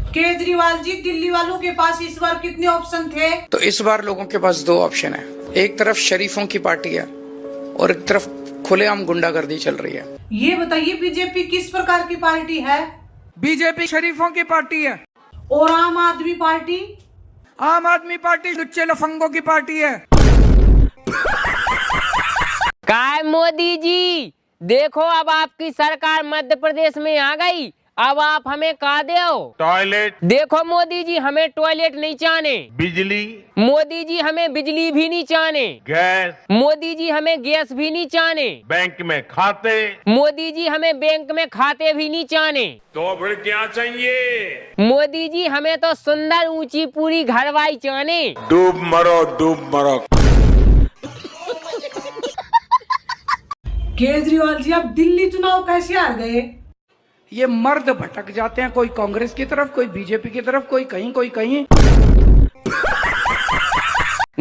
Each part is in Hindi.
केजरीवाल जी, दिल्ली वालों के पास इस बार कितने ऑप्शन थे? तो इस बार लोगों के पास दो ऑप्शन है। एक तरफ शरीफों की पार्टी है और एक तरफ खुलेआम गुंडागर्दी चल रही है। ये बताइए, बीजेपी किस प्रकार की पार्टी है? बीजेपी शरीफों की पार्टी है। और आम आदमी पार्टी? आम आदमी पार्टी लुच्चे लफंगों की पार्टी है। काय मोदी जी, देखो अब आपकी सरकार मध्य प्रदेश में आ गई, अब आप हमें का दो? टॉयलेट। देखो मोदी जी, हमें टॉयलेट नहीं चाहने। बिजली। मोदी जी, हमें बिजली भी नहीं चाहने। गैस। मोदी जी, हमें गैस भी नहीं चाहने। बैंक में खाते। मोदी जी, हमें बैंक में खाते भी नहीं चाहने। तो फिर क्या चाहिए? मोदी जी, हमें तो सुंदर ऊंची पूरी घरवाई चाहने। डूब मरो, डूब मरो। केजरीवाल जी, अब दिल्ली चुनाव कैसे हार गए? ये मर्द भटक जाते हैं, कोई कांग्रेस की तरफ, कोई बीजेपी की तरफ, कोई कहीं कोई कहीं।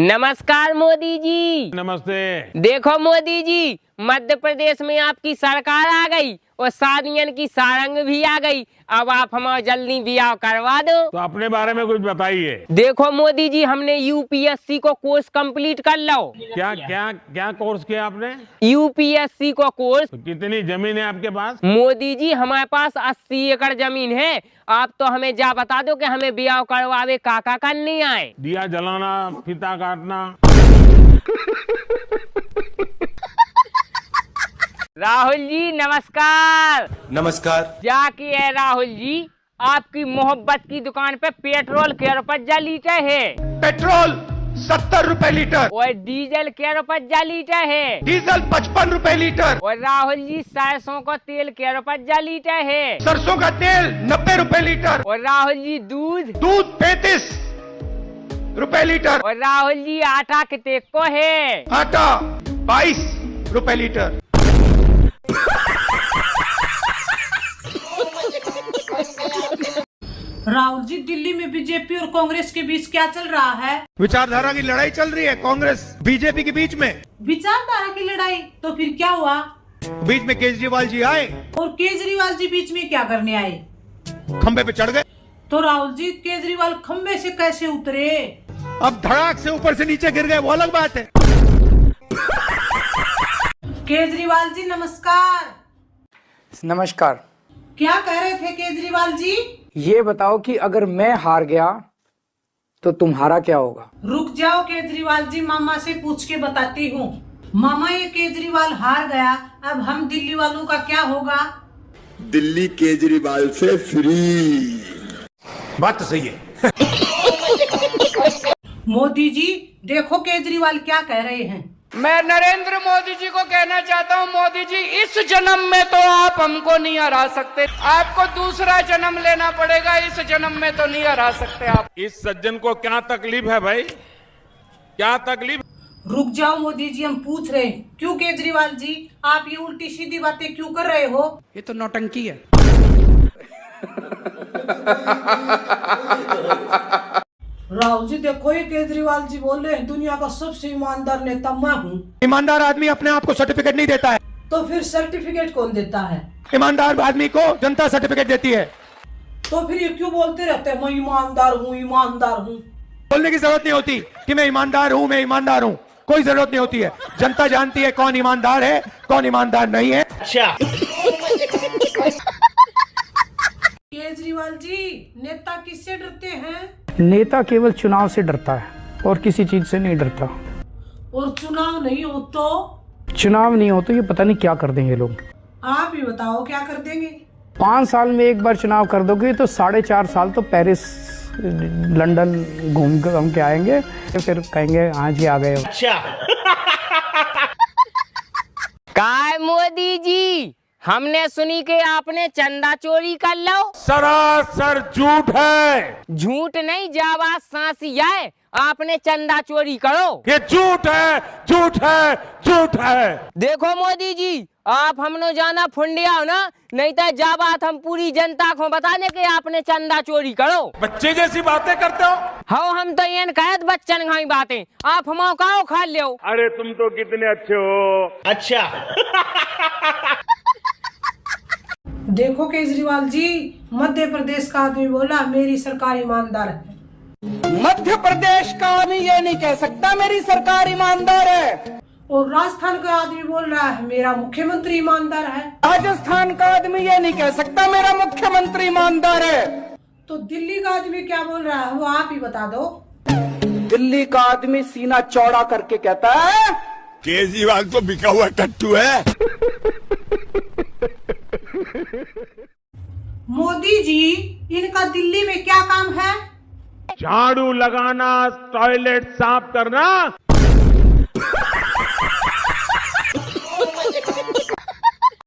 नमस्कार मोदी जी। नमस्ते। देखो मोदी जी, मध्य प्रदेश में आपकी सरकार आ गई और शादियन की सारंग भी आ गई, अब आप हमारा जल्दी ब्याह करवा दो। तो अपने बारे में कुछ बताइए। देखो मोदी जी, हमने यूपीएससी को कोर्स कंप्लीट कर लो। क्या क्या क्या कोर्स किया आपने? यूपीएससी को कोर्स। तो कितनी जमीन है आपके पास? मोदी जी, हमारे पास 80 एकड़ जमीन है, आप तो हमें जा बता दो कि हमें ब्याह करवावे काका करने आए। दिया जलाना, फीता काटना। राहुल जी नमस्कार। नमस्कार। जाके है राहुल जी, आपकी मोहब्बत की दुकान पे पेट्रोल क्या रुपया लीटर है? पेट्रोल 70 रुपए लीटर। और डीजल क्या रुपया लीटर है? डीजल 55 रुपए लीटर। और राहुल जी, सरसों का तेल क्या रुपया लीटर है? सरसों का तेल 90 रुपए लीटर। और राहुल जी, दूध? दूध 35 रुपए लीटर। और राहुल जी, आटा कितने को है? आटा 22 रुपए लीटर। राहुल जी, दिल्ली में बीजेपी और कांग्रेस के बीच क्या चल रहा है? विचारधारा की लड़ाई चल रही है कांग्रेस बीजेपी के बीच में। विचारधारा की लड़ाई? तो फिर क्या हुआ? बीच में केजरीवाल जी आए और केजरीवाल जी बीच में क्या करने आए? खंबे पे चढ़ गए। तो राहुल जी, केजरीवाल खंबे से कैसे उतरे? अब धड़ाक से ऊपर से नीचे गिर गए, वो अलग बात है। केजरीवाल जी नमस्कार। नमस्कार। क्या कह रहे थे केजरीवाल जी? ये बताओ कि अगर मैं हार गया तो तुम्हारा क्या होगा? रुक जाओ केजरीवाल जी, मामा से पूछ के बताती हूँ। मामा, ये केजरीवाल हार गया, अब हम दिल्ली वालों का क्या होगा? दिल्ली केजरीवाल से फ्री। बात तो सही है। मोदी जी, देखो केजरीवाल क्या कह रहे हैं। मैं नरेंद्र मोदी जी को कहना चाहता हूँ, मोदी जी, इस जन्म में तो आप हमको नहीं हरा सकते, आपको दूसरा जन्म लेना पड़ेगा, इस जन्म में तो नहीं हरा सकते आप। इस सज्जन को क्या तकलीफ है भाई? क्या तकलीफ? रुक जाओ मोदी जी, हम पूछ रहे हैं। क्यों केजरीवाल जी, आप ये उल्टी सीधी बातें क्यों कर रहे हो? ये तो नौटंकी है। राहुल जी, देखो ये केजरीवाल जी बोल रहे हैं दुनिया का सबसे ईमानदार नेता मैं हूँ। ईमानदार आदमी अपने आप को सर्टिफिकेट नहीं देता है। तो फिर सर्टिफिकेट कौन देता है? ईमानदार आदमी को जनता सर्टिफिकेट देती है। तो फिर ये क्यों बोलते रहते हैं मैं ईमानदार हूँ, ईमानदार हूँ? बोलने की जरूरत नहीं होती कि मैं ईमानदार हूँ, मैं ईमानदार हूँ, कोई जरूरत नहीं होती है। जनता जानती है कौन ईमानदार है, कौन ईमानदार नहीं है। अच्छा। केजरीवाल जी, नेता किससे डरते हैं? नेता केवल चुनाव से डरता है और किसी चीज से नहीं डरता। और चुनाव नहीं हो तो? चुनाव नहीं हो तो ये पता नहीं क्या कर देंगे लोग। आप ही बताओ क्या कर देंगे? 5 साल में एक बार चुनाव कर दोगे तो 4.5 साल तो पेरिस लंदन घूम के आएंगे, फिर कहेंगे हाँ जी आ गए। अच्छा। काय मोदी जी, हमने सुनी कि आपने चंदा चोरी कर लो। सरासर झूठ है। झूठ नहीं, जावा सांसी है, आपने चंदा चोरी करो। ये झूठ है, झूठ है, झूठ है। देखो मोदी जी, आप हमने जाना फुंडिया हो ना, नहीं तो जा बात हम पूरी जनता को बताने के आपने चंदा चोरी करो। बच्चे जैसी बातें करते हो। हाँ, हम तो ये कहत बच्चन खाई बातें, आप हमारा काओ खा लो। अरे तुम तो कितने अच्छे हो। अच्छा। देखो केजरीवाल जी, मध्य प्रदेश का आदमी बोला मेरी सरकार ईमानदार है। मध्य प्रदेश का आदमी ये नहीं कह सकता मेरी सरकार ईमानदार है। और राजस्थान का आदमी बोल रहा है मेरा मुख्यमंत्री ईमानदार है। राजस्थान का आदमी ये नहीं कह सकता मेरा मुख्यमंत्री ईमानदार है। तो दिल्ली का आदमी क्या बोल रहा है वो आप ही बता दो। दिल्ली का आदमी सीना चौड़ा करके कहता है केजरीवाल तो बिका हुआ टट्टू है। मोदी जी, इनका दिल्ली में क्या काम है? झाड़ू लगाना, टॉयलेट साफ करना